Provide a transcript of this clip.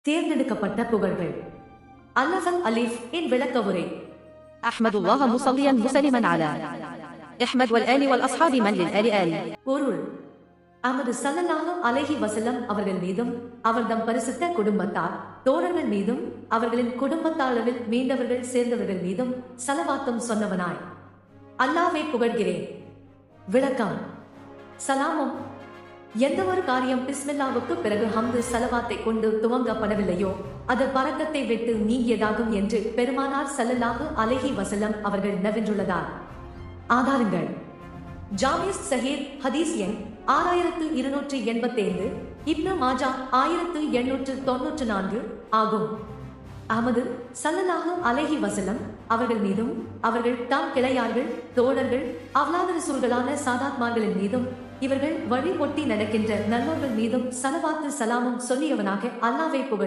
தேர்ந்தெடுக்கப்பட்ட புகழ்கள். அல்லஃபல் அலீஃப் இன் விளக்க உரை. أحمد الله مصليا مسلما على احمد والآل والأصحاب من للآل آل. பொருள்: அஹ்மது ஸல்லல்லாஹு அலைஹி வஸல்லம் அவர்கள் மீதும் அவர்தம் பரிசுத்த குடும்பத்தார் தோழர்கள் மீதும் அவர்களின் குடும்பத்தாளவில் மீண்டவர்கள் சேர்ந்தவர்கள் மீதும் ஸலவாத்தும் சொன்னவனாய் அல்லாஹ்வை புகழ்கிறேன். விளக்கம்: சலாமும் எந்த ஒரு காரியம் பிஸ்மில்லாவுக்கு பிறகு ஹம்து ஸலவாத்தை கொண்டு துவங்கப்படவில்லையோ அது பரக்கத்தை விட்டு நீங்கியதாகும் என்று பெருமானார் ஸல்லல்லாஹு அலைஹி வஸல்லம் அவர்கள் நவின்றுள்ளதார். ஆதாரங்கள்: ஜாமிஸ் சஹீஹ் ஹதீஸ் எண் 6285, இப்னு மாஜா 1894 ஆகும். அஹ்மது ஸல்லல்லாஹு அலைஹி வஸல்லம் அவர்கள் மீதும் அவர்கள் தாம் கிளையார்கள் தோழர்கள் அவ்லாத ரசூல்களான சாதாத்மார்களின் மீதும் இவர்கள் வழி ஒட்டி நடக்கின்ற நல்லோர்கள் மீதும் ஸலவாத்து சலாமும் சொல்லியவனாக அல்லாஹ்வை புகழ்